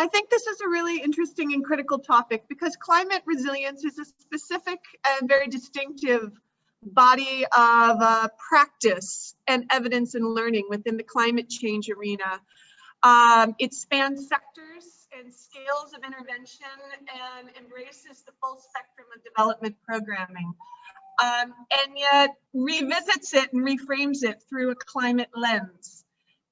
I think this is a really interesting and critical topic because climate resilience is a specific and very distinctive body of practice and evidence and learning within the climate change arena. It spans sectors and scales of intervention and embraces the full spectrum of development programming, and yet revisits it and reframes it through a climate lens.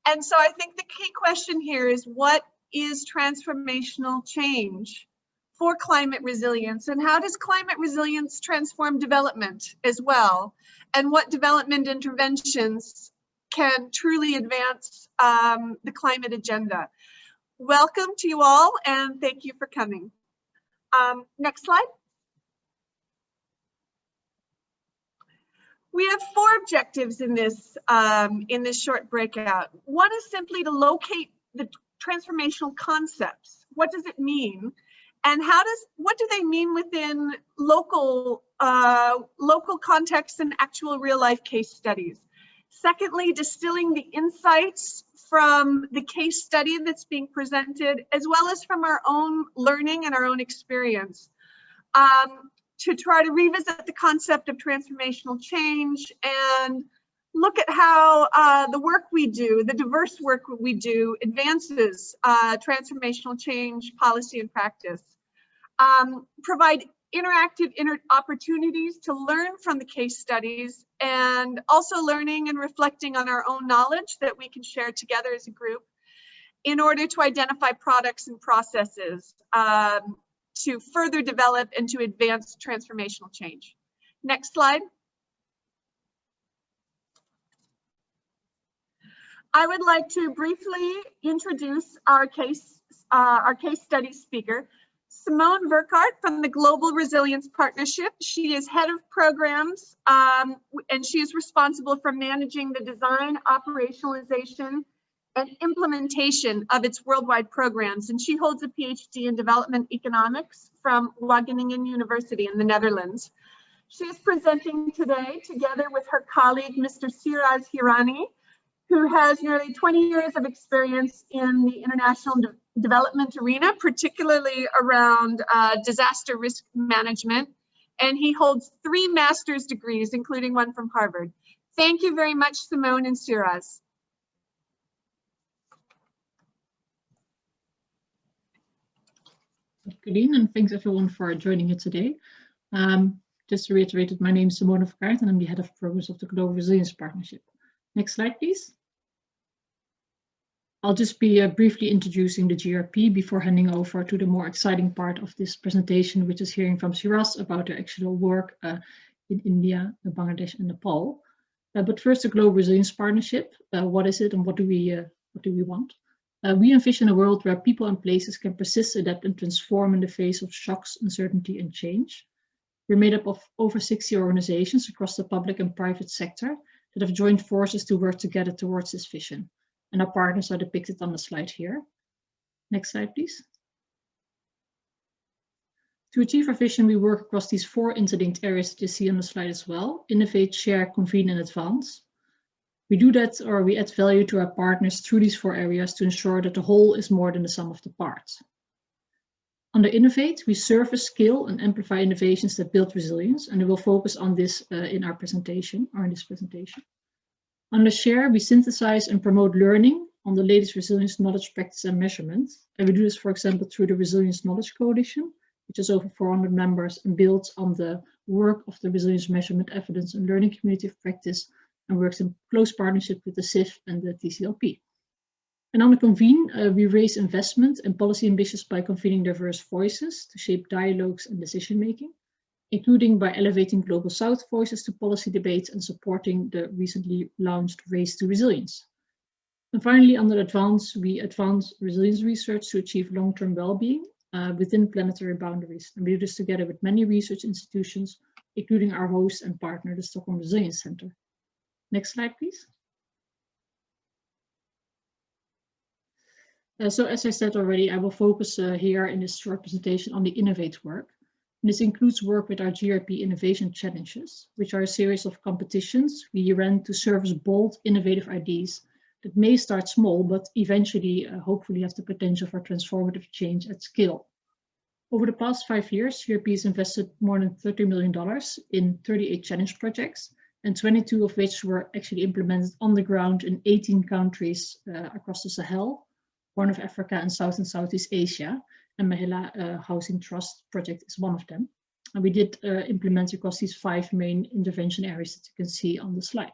And so I think the key question here is, what is transformational change for climate resilience, and how does climate resilience transform development as well, and what development interventions can truly advance the climate agenda? Welcome to you all, and thank you for coming. Next slide. We have 4 objectives in this short breakout. One is simply to locate the transformational concepts. What does it mean? And what do they mean within local contexts and actual real life case studies? Secondly, distilling the insights from the case study that's being presented, as well as from our own learning and our own experience, to try to revisit the concept of transformational change and look at how the work we do, the diverse work we do, advances transformational change policy and practice. Provide interactive opportunities to learn from the case studies, and also learning and reflecting on our own knowledge that we can share together as a group in order to identify products and processes to further develop and to advance transformational change. Next slide. I would like to briefly introduce our case study speaker, Simone Burkhardt from the Global Resilience Partnership. She is head of programs, and she is responsible for managing the design, operationalization, and implementation of its worldwide programs. And she holds a PhD in development economics from Wageningen University in the Netherlands. She is presenting today together with her colleague, Mr. Siraz Hirani, who has nearly 20 years of experience in the international development arena, particularly around disaster risk management. And he holds 3 master's degrees, including one from Harvard. Thank you very much, Simone and Siraz. Good evening, and thanks everyone for joining it today. Just to reiterate, my name is Simone Burkhardt, and I'm the head of programs of the Global Resilience Partnership. Next slide, please. I'll just be briefly introducing the GRP before handing over to the more exciting part of this presentation, which is hearing from Siraz about their actual work in India, Bangladesh, and Nepal. But first, the Global Resilience Partnership. What is it, and what do we want? We envision a world where people and places can persist, adapt, and transform in the face of shocks, uncertainty, and change. We're made up of over 60 organizations across the public and private sector that have joined forces to work together towards this vision. And our partners are depicted on the slide here. Next slide, please. To achieve our vision, we work across these 4 interlinked areas that you see on the slide as well: innovate, share, convene, and advance. We do that, or we add value to our partners through these 4 areas to ensure that the whole is more than the sum of the parts. Under innovate, we surface, scale, and amplify innovations that build resilience, and we will focus on this in our presentation, or in this presentation. Under share, we synthesize and promote learning on the latest resilience knowledge, practice, and measurement. And we do this, for example, through the Resilience Knowledge Coalition, which has over 400 members and builds on the work of the Resilience Measurement Evidence and Learning Community of Practice, and works in close partnership with the CIF and the TCPL. And on the convene, we raise investment and policy ambitions by convening diverse voices to shape dialogues and decision-making, including by elevating Global South voices to policy debates and supporting the recently launched Race to Resilience. And finally, under advance, we advance resilience research to achieve long-term well-being within planetary boundaries. And we do this together with many research institutions, including our host and partner, the Stockholm Resilience Center. Next slide, please. So as I said already, I will focus here in this short presentation on the Innovate work. And this includes work with our GRP Innovation Challenges, which are a series of competitions we ran to service bold, innovative ideas that may start small, but eventually, hopefully have the potential for transformative change at scale. Over the past 5 years, ERP has invested more than $30 million in 38 challenge projects, and 22 of which were actually implemented on the ground in 18 countries across the Sahel, Horn of Africa, and South and Southeast Asia. And Mahila Housing Trust project is one of them. And we did implement across these 5 main intervention areas that you can see on the slide.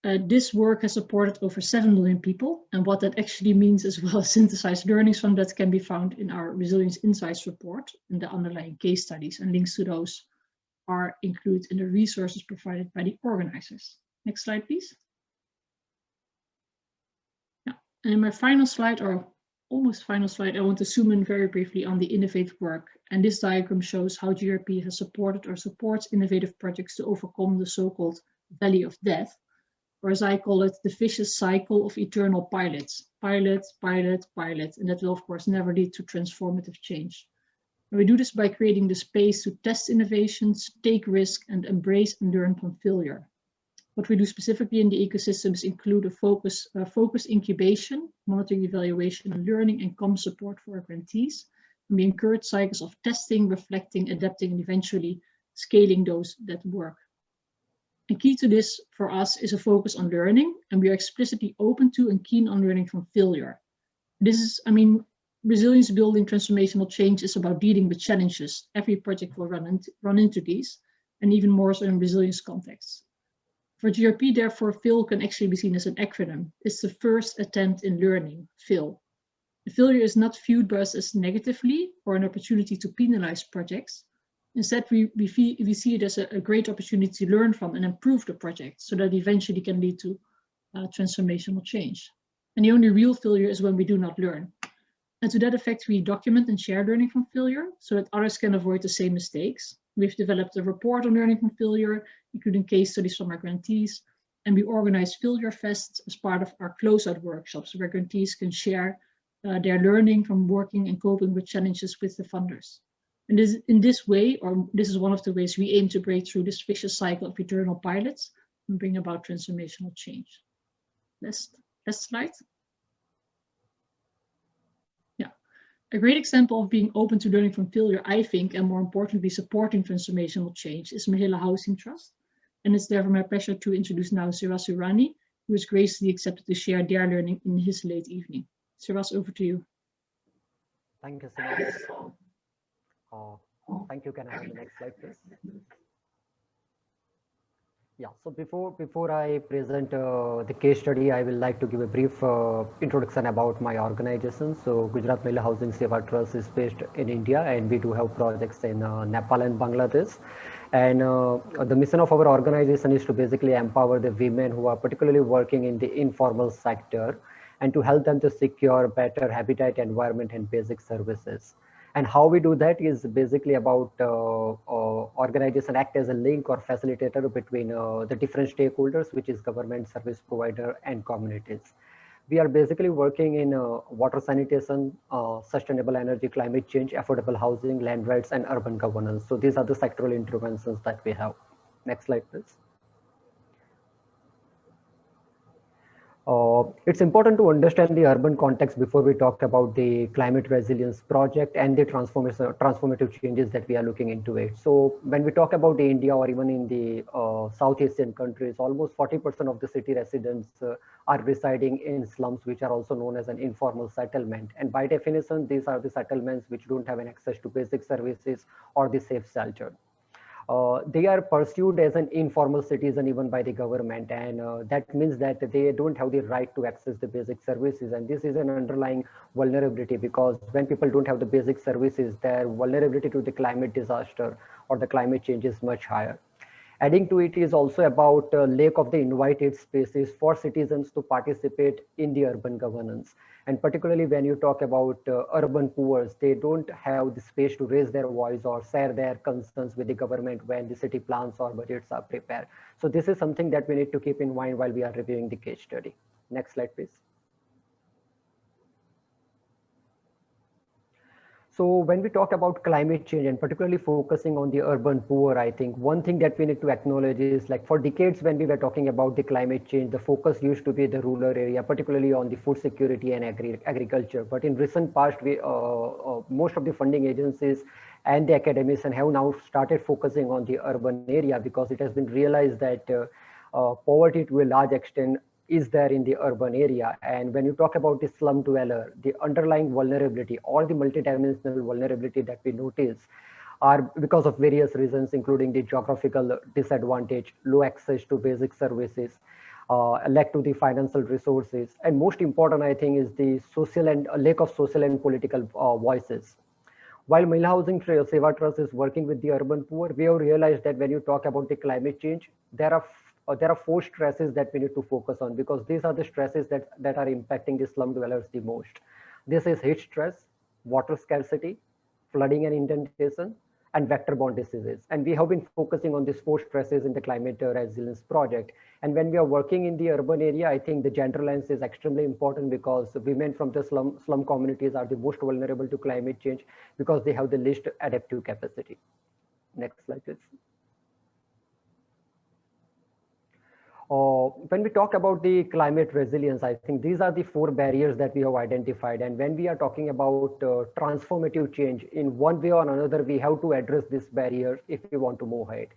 This work has supported over 7 million people, and what that actually means, as well as synthesized learnings from that, can be found in our Resilience Insights report and the underlying case studies, and links to those are included in the resources provided by the organizers. Next slide, please. Yeah. And in my final slide, or almost final slide, I want to zoom in very briefly on the innovative work. And this diagram shows how GRP has supported or supports innovative projects to overcome the so-called valley of death, or as I call it, the vicious cycle of eternal pilots. Pilot, pilot, pilot, and that will of course never lead to transformative change. And we do this by creating the space to test innovations, take risk, and embrace and learn from failure. What we do specifically in the ecosystems include a focused incubation, monitoring, evaluation, and learning, and common support for our grantees. And we encourage cycles of testing, reflecting, adapting, and eventually scaling those that work. And key to this for us is a focus on learning, and we are explicitly open to and keen on learning from failure. This is, resilience building transformational change is about dealing with challenges. Every project will run into these, and even more so in resilience contexts. For GRP, therefore, FAIL can actually be seen as an acronym. It's the first attempt in learning, FAIL. The failure is not viewed by us as negatively or an opportunity to penalize projects. Instead, we see it as a great opportunity to learn from and improve the project so that eventually can lead to transformational change. And the only real failure is when we do not learn. And to that effect, we document and share learning from failure so that others can avoid the same mistakes. We've developed a report on learning from failure, including case studies from our grantees, and we organize failure fests as part of our closeout workshops where grantees can share their learning from working and coping with challenges with the funders. And in this way, or this is one of the ways we aim to break through this vicious cycle of eternal pilots and bring about transformational change. Last slide. Yeah, a great example of being open to learning from failure, I think, and more importantly, supporting transformational change is Mahila Housing Trust. And it's therefore my pleasure to introduce now Siraz Hirani, who has graciously accepted to share their learning in his late evening. Siraz, over to you. Thank you so much. Thank you. Can I have the next slide, please? Yeah, so before I present the case study, I will like to give a brief introduction about my organization. So Gujarat Mahila Housing Seva Trust is based in India, and we do have projects in Nepal and Bangladesh. And the mission of our organization is to basically empower the women who are particularly working in the informal sector and to help them to secure better habitat, environment, and basic services. And how we do that is basically about organization act as a link or facilitator between the different stakeholders, which is government, service provider, and communities. We are basically working in water sanitation, sustainable energy, climate change, affordable housing, land rights, and urban governance. So these are the sectoral interventions that we have. Next slide, please. It's important to understand the urban context before we talk about the climate resilience project and the transformative changes that we are looking into it. So when we talk about India or even in the South Asian countries, almost 40% of the city residents are residing in slums, which are also known as an informal settlement. And by definition, these are the settlements which don't have an access to basic services or the safe shelter. They are pursued as an informal citizen even by the government, and that means that they don't have the right to access the basic services. And this is an underlying vulnerability, because when people don't have the basic services, their vulnerability to the climate disaster or the climate change is much higher. Adding to it is also about lack of the invited spaces for citizens to participate in the urban governance. And particularly when you talk about urban poor, they don't have the space to raise their voice or share their concerns with the government when the city plans or budgets are prepared. So this is something that we need to keep in mind while we are reviewing the case study. Next slide, please. So when we talk about climate change and particularly focusing on the urban poor, I think one thing that we need to acknowledge is like for decades when we were talking about the climate change, the focus used to be the rural area, particularly on the food security and agriculture. But in recent past, most of the funding agencies and the academicians have now started focusing on the urban area because it has been realized that poverty to a large extent is there in the urban area. And when you talk about the slum dweller, the underlying vulnerability or the multidimensional vulnerability that we notice are because of various reasons, including the geographical disadvantage, low access to basic services, lack to the financial resources, and most important, I think, is the social and lack of social and political voices. While Mahila Housing Seva Trust is working with the urban poor, we have realized that when you talk about the climate change, there are four stresses that we need to focus on because these are the stresses that are impacting the slum dwellers the most. This is heat stress, water scarcity, flooding and inundation, and vector-borne diseases. And we have been focusing on these four stresses in the climate resilience project. And when we are working in the urban area, I think the gender lens is extremely important because women from the slum communities are the most vulnerable to climate change because they have the least adaptive capacity. Next slide, please. When we talk about the climate resilience, I think these are the four barriers that we have identified. And when we are talking about transformative change in one way or another, we have to address this barrier if we want to move ahead.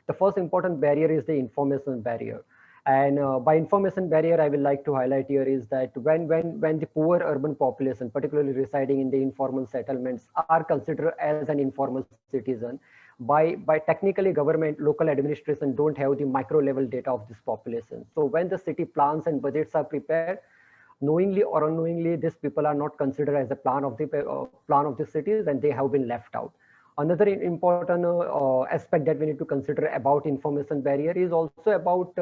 The first important barrier is the information barrier. And by information barrier, I will like to highlight here is that when the poor urban population, particularly residing in the informal settlements, are considered as an informal citizen, by technically government, local administration don't have the micro level data of this population. So when the city plans and budgets are prepared, knowingly or unknowingly, these people are not considered as a plan of the cities and they have been left out. Another important aspect that we need to consider about information barrier is also about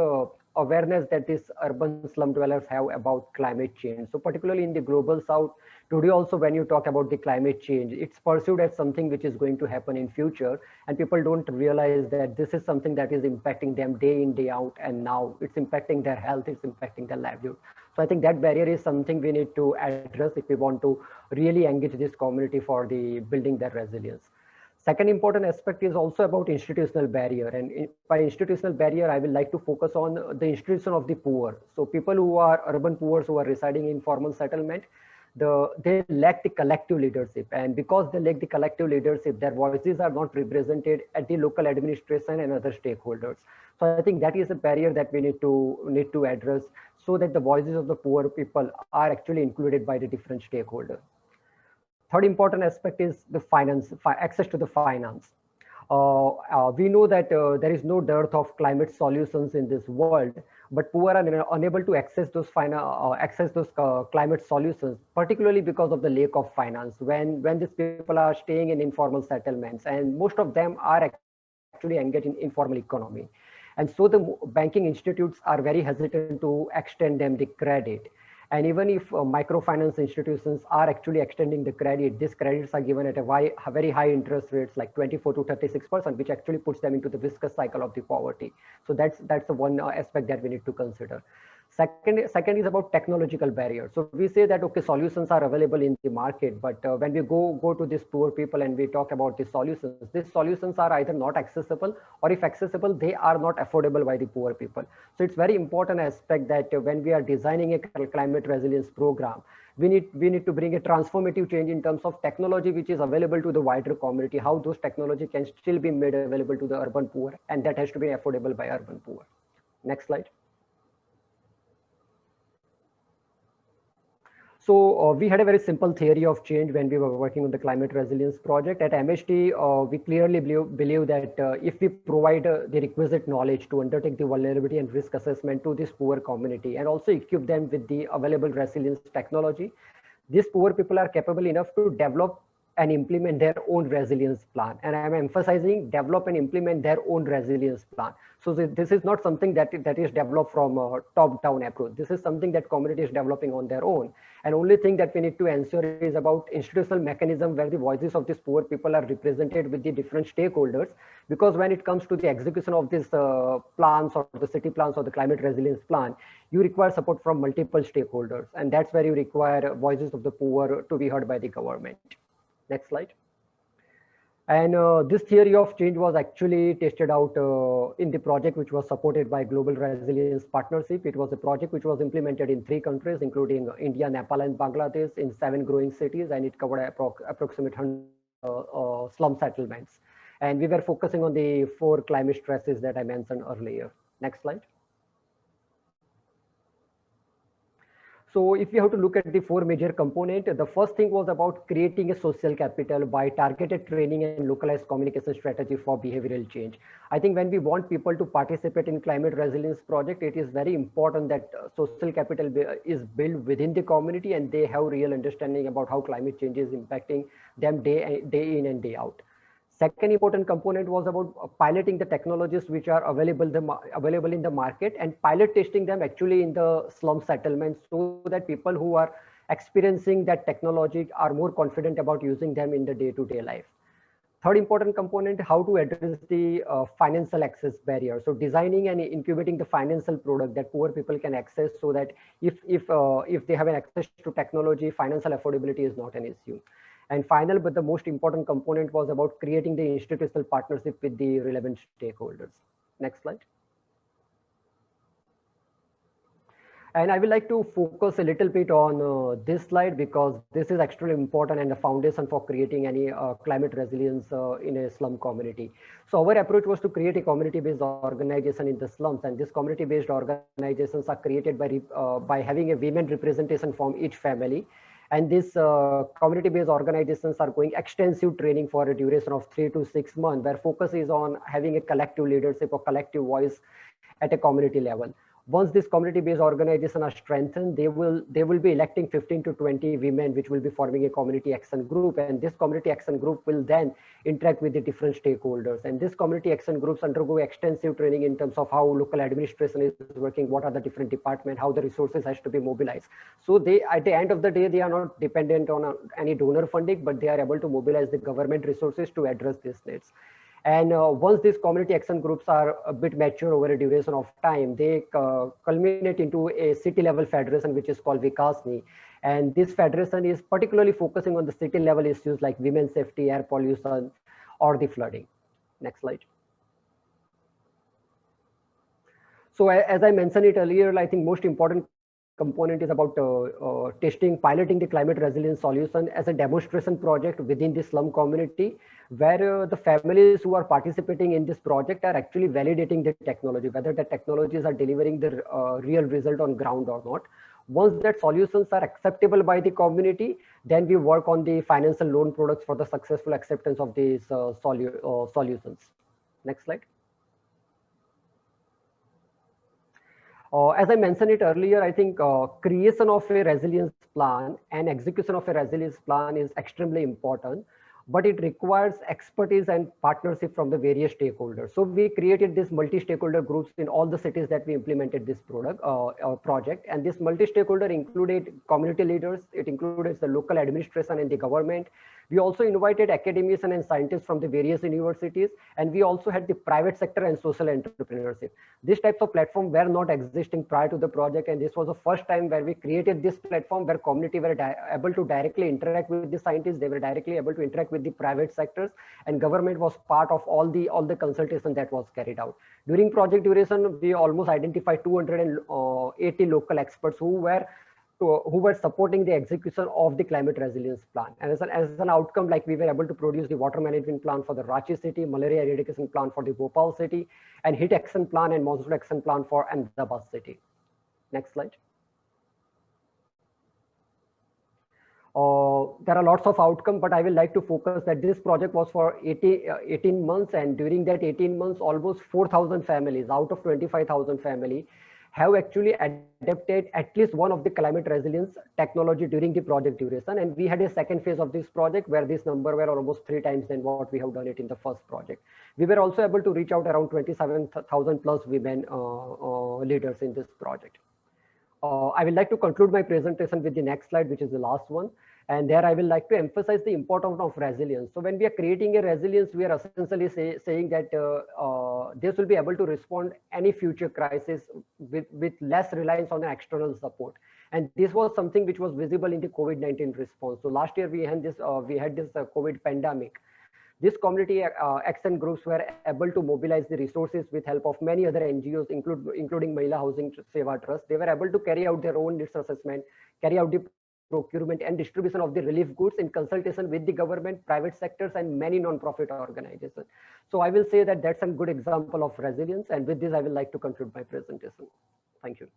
awareness that these urban slum dwellers have about climate change. So particularly in the global south, today also when you talk about the climate change, it's perceived as something which is going to happen in future, and people don't realize that this is something that is impacting them day in, day out, and now it's impacting their health, it's impacting their livelihood. So I think that barrier is something we need to address if we want to really engage this community for the building their resilience. Second important aspect is also about institutional barrier. And by institutional barrier, I will like to focus on the institution of the poor. So people who are urban poor, who are residing in formal settlement, they lack the collective leadership. And because they lack the collective leadership, their voices are not represented at the local administration and other stakeholders. So I think that is a barrier that we need to address so that the voices of the poor people are actually included by the different stakeholders. Third important aspect is the access to the finance. We know that there is no dearth of climate solutions in this world, but poor are unable to access those climate solutions, particularly because of the lack of finance. When these people are staying in informal settlements, and most of them are actually engaged in informal economy, and so the banking institutes are very hesitant to extend them the credit. And even if microfinance institutions are actually extending the credit, these credits are given at a very high interest rates, like 24 to 36%, which actually puts them into the vicious cycle of the poverty. So that's the one aspect that we need to consider. Second is about technological barriers. So we say that, okay, solutions are available in the market, but when we go to these poor people and we talk about these solutions are either not accessible, or if accessible, they are not affordable by the poor people. So it's very important aspect that when we are designing a climate resilience program, we need to bring a transformative change in terms of technology which is available to the wider community, how those technology can still be made available to the urban poor, and that has to be affordable by urban poor. Next slide. So we had a very simple theory of change when we were working on the climate resilience project. At MHT, we clearly believe that if we provide the requisite knowledge to undertake the vulnerability and risk assessment to this poor community, and also equip them with the available resilience technology, these poor people are capable enough to develop and implement their own resilience plan. And I'm emphasizing develop and implement their own resilience plan. So this is not something that is developed from a top-down approach. This is something that community is developing on their own. And only thing that we need to ensure is about institutional mechanism where the voices of these poor people are represented with the different stakeholders. Because when it comes to the execution of these plans, or the city plans, or the climate resilience plan, you require support from multiple stakeholders. And that's where you require voices of the poor to be heard by the government. Next slide. And this theory of change was actually tested out in the project which was supported by Global Resilience Partnership. It was a project which was implemented in 3 countries, including India, Nepal, and Bangladesh, in 7 growing cities, and it covered approximately 100 slum settlements. And we were focusing on the 4 climate stresses that I mentioned earlier. Next slide. So if you have to look at the 4 major components, the first thing was about creating a social capital by targeted training and localized communication strategy for behavioral change. I think when we want people to participate in climate resilience project, it is very important that social capital is built within the community and they have real understanding about how climate change is impacting them day in and day out. Second important component was about piloting the technologies which are available in the market and pilot testing them actually in the slum settlements so that people who are experiencing that technology are more confident about using them in the day-to-day life. Third important component, how to address the financial access barrier. So designing and incubating the financial product that poor people can access so that if they have an access to technology, financial affordability is not an issue. And final, but the most important component was about creating the institutional partnership with the relevant stakeholders. Next slide. And I would like to focus a little bit on this slide because this is extremely important and the foundation for creating any climate resilience in a slum community. So our approach was to create a community-based organization in the slums, and these community-based organizations are created by having a women representation from each family. And these community-based organizations are going extensive training for a duration of 3 to 6 months, where focus is on having a collective leadership or collective voice at a community level. Once this community-based organization are strengthened, they will be electing 15 to 20 women, which will be forming a community action group. And this community action group will then interact with the different stakeholders. And this community action groups undergo extensive training in terms of how local administration is working, what are the different departments, how the resources has to be mobilized. So they, at the end of the day, they are not dependent on any donor funding, but they are able to mobilize the government resources to address these needs. And once these community action groups are a bit mature over a duration of time, they culminate into a city level federation, which is called Vikasni. And this federation is particularly focusing on the city level issues like women's safety, air pollution, or the flooding. Next slide. So as I mentioned it earlier, I think most important component is about piloting the climate resilience solution as a demonstration project within the slum community, where the families who are participating in this project are actually validating the technology, whether the technologies are delivering the real result on ground or not. Once that solutions are acceptable by the community, then we work on the financial loan products for the successful acceptance of these solutions. Next slide. As I mentioned it earlier, I think creation of a resilience plan and execution of a resilience plan is extremely important, but it requires expertise and partnership from the various stakeholders. So we created this multi-stakeholder groups in all the cities that we implemented this project. And this multi-stakeholder included community leaders, it included the local administration and the government. We also invited academics and scientists from the various universities, and we also had the private sector and social entrepreneurship. These types of platforms were not existing prior to the project, and this was the first time where we created this platform where community were able to directly interact with the scientists, they were directly able to interact with the private sectors, and government was part of all the consultation that was carried out. During project duration, we almost identified 280 local experts who were supporting the execution of the climate resilience plan. And as an outcome, like we were able to produce the water management plan for the Ranchi city, malaria eradication plan for the Bhopal city, and heat action plan and monsoon action plan for Ahmedabad city. Next slide. There are lots of outcomes, but I will like to focus that this project was for 18 months, and during that 18 months, almost 4,000 families out of 25,000 families have actually adapted at least one of the climate resilience technology during the project duration. And we had a second phase of this project where this number were almost 3 times than what we have done it in the first project. We were also able to reach out around 27,000 plus women leaders in this project. I would like to conclude my presentation with the next slide, which is the last one. And there I will like to emphasize the importance of resilience. So when we are creating a resilience, we are essentially saying that this will be able to respond any future crisis with less reliance on an external support. And this was something which was visible in the COVID-19 response. So last year we had this COVID pandemic. These community action groups were able to mobilize the resources with help of many other NGOs, including Mahila Housing Seva Trust. They were able to carry out their own needs assessment, carry out the procurement and distribution of the relief goods in consultation with the government, private sectors, and many non-profit organizations. So I will say that that's a good example of resilience. And with this, I will like to conclude my presentation. Thank you.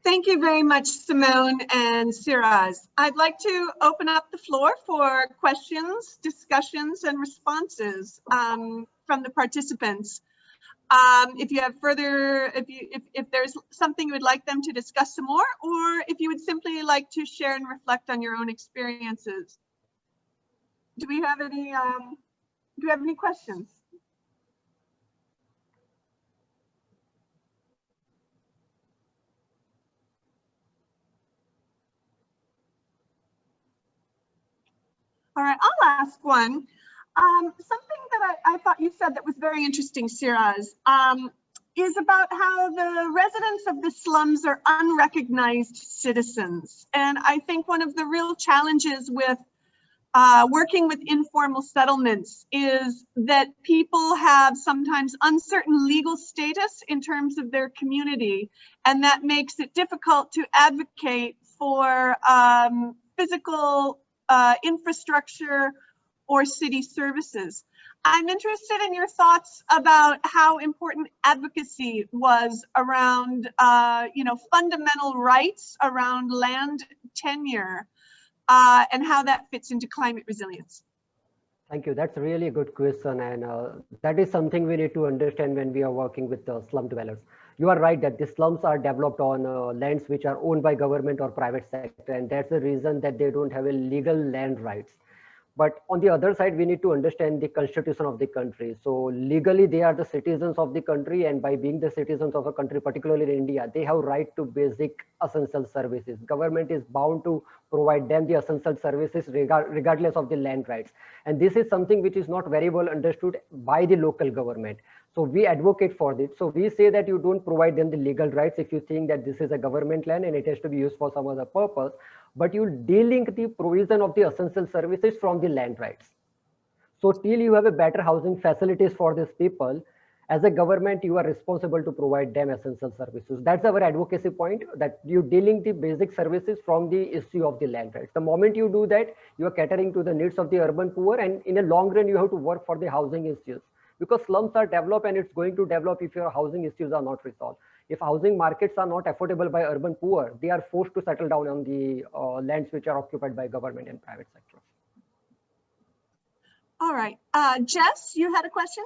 Thank you very much, Simone and Siraz. I'd like to open up the floor for questions, discussions, and responses from the participants. If you have further, if there's something you would like them to discuss some more, or if you would simply like to share and reflect on your own experiences. Do we have any questions? All right, I'll ask one. Something that I thought you said that was very interesting, Siraz, is about how the residents of the slums are unrecognized citizens. And I think one of the real challenges with working with informal settlements is that people have sometimes uncertain legal status in terms of their community, and that makes it difficult to advocate for physical infrastructure or city services. I'm interested in your thoughts about how important advocacy was around, fundamental rights around land tenure, and how that fits into climate resilience. Thank you. That's a really good question. And that is something we need to understand when we are working with the slum dwellers. You are right that the slums are developed on lands which are owned by government or private sector. And that's the reason that they don't have a legal land rights. But on the other side, we need to understand the constitution of the country. So legally, they are the citizens of the country. And by being the citizens of a country, particularly in India, they have right to basic essential services. Government is bound to provide them the essential services regardless of the land rights. And this is something which is not very well understood by the local government. So we advocate for this. So we say that you don't provide them the legal rights if you think that this is a government land and it has to be used for some other purpose, but you delink the provision of the essential services from the land rights. So till you have a better housing facilities for these people, as a government, you are responsible to provide them essential services. That's our advocacy point, that you delink the basic services from the issue of the land rights. The moment you do that, you are catering to the needs of the urban poor, and in a long run, you have to work for the housing issues. Because slums are developed and it's going to develop if your housing issues are not resolved. If housing markets are not affordable by urban poor, they are forced to settle down on the lands which are occupied by government and private sectors. All right, Jess, you had a question?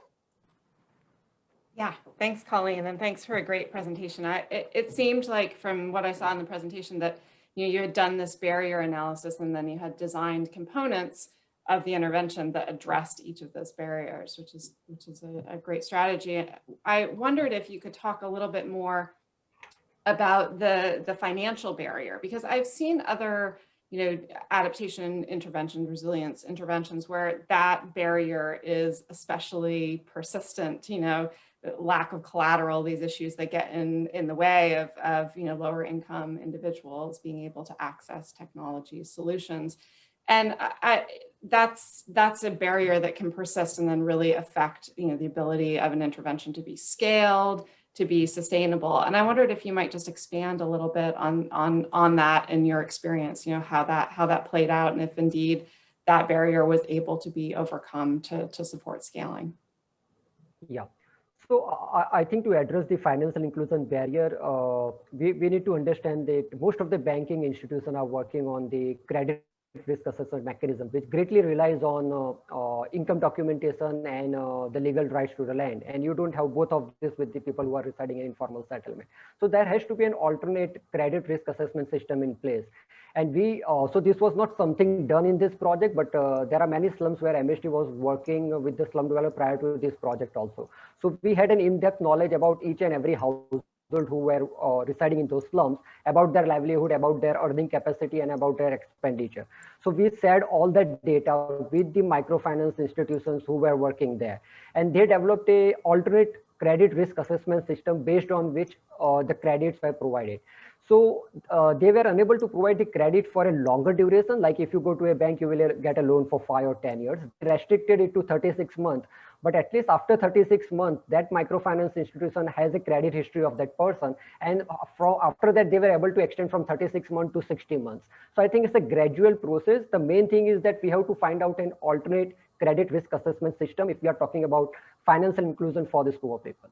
Yeah, thanks, Colleen, and thanks for a great presentation. It seemed like from what I saw in the presentation that you had done this barrier analysis and then you had designed components of the intervention that addressed each of those barriers, which is a great strategy. I wondered if you could talk a little bit more about the financial barrier, because I've seen other adaptation intervention, resilience interventions where that barrier is especially persistent, lack of collateral, these issues that get in the way of lower income individuals being able to access technology solutions. And that's a barrier that can persist and then really affect the ability of an intervention to be scaled, to be sustainable. And I wondered if you might just expand a little bit on that in your experience, how that played out, and if indeed that barrier was able to be overcome to support scaling. Yeah. So I think to address the financial inclusion barrier, we need to understand that most of the banking institutions are working on the credit risk assessment mechanism, which greatly relies on income documentation and the legal rights to the land. And you don't have both of this with the people who are residing in informal settlement. So there has to be an alternate credit risk assessment system in place. And so this was not something done in this project, but there are many slums where MST was working with the slum developer prior to this project also. So we had an in-depth knowledge about each and every household who were residing in those slums, about their livelihood, about their earning capacity, and about their expenditure. So we shared all that data with the microfinance institutions who were working there. And they developed a alternate credit risk assessment system based on which the credits were provided. So they were unable to provide the credit for a longer duration. Like if you go to a bank, you will get a loan for 5 or 10 years. They restricted it to 36 months. But at least after 36 months, that microfinance institution has a credit history of that person. And after that, they were able to extend from 36 months to 60 months. So I think it's a gradual process. The main thing is that we have to find out an alternate credit risk assessment system if we are talking about financial inclusion for this group of people.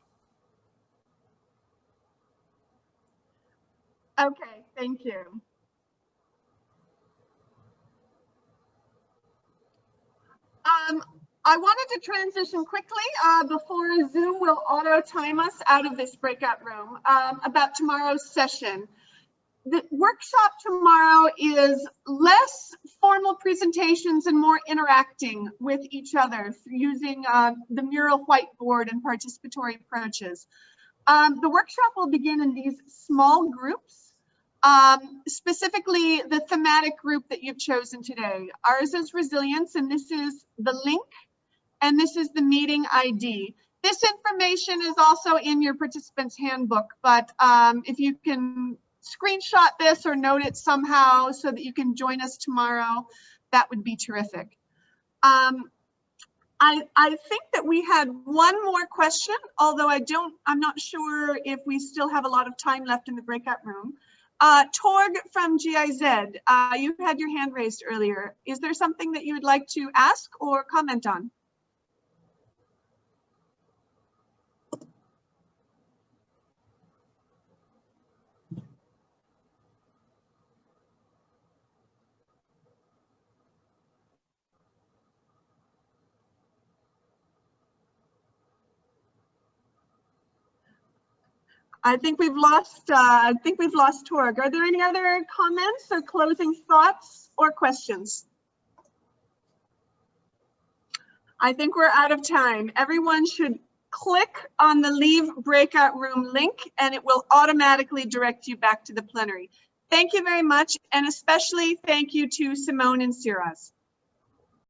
Okay, thank you. I wanted to transition quickly before Zoom will auto time us out of this breakout room about tomorrow's session. The workshop tomorrow is less formal presentations and more interacting with each other using the mural whiteboard and participatory approaches. The workshop will begin in these small groups, specifically the thematic group that you've chosen today. Ours is resilience, and this is the link, and this is the meeting ID. This information is also in your participants handbook, but if you can screenshot this or note it somehow so that you can join us tomorrow, that would be terrific. I think that we had one more question, although I'm not sure if we still have a lot of time left in the breakout room. Torg from GIZ, you had your hand raised earlier. Is there something that you would like to ask or comment on? I think we've lost Torg. Are there any other comments or closing thoughts or questions? I think we're out of time. Everyone should click on the Leave Breakout Room link and it will automatically direct you back to the plenary. Thank you very much, and especially thank you to Simone and Siraz.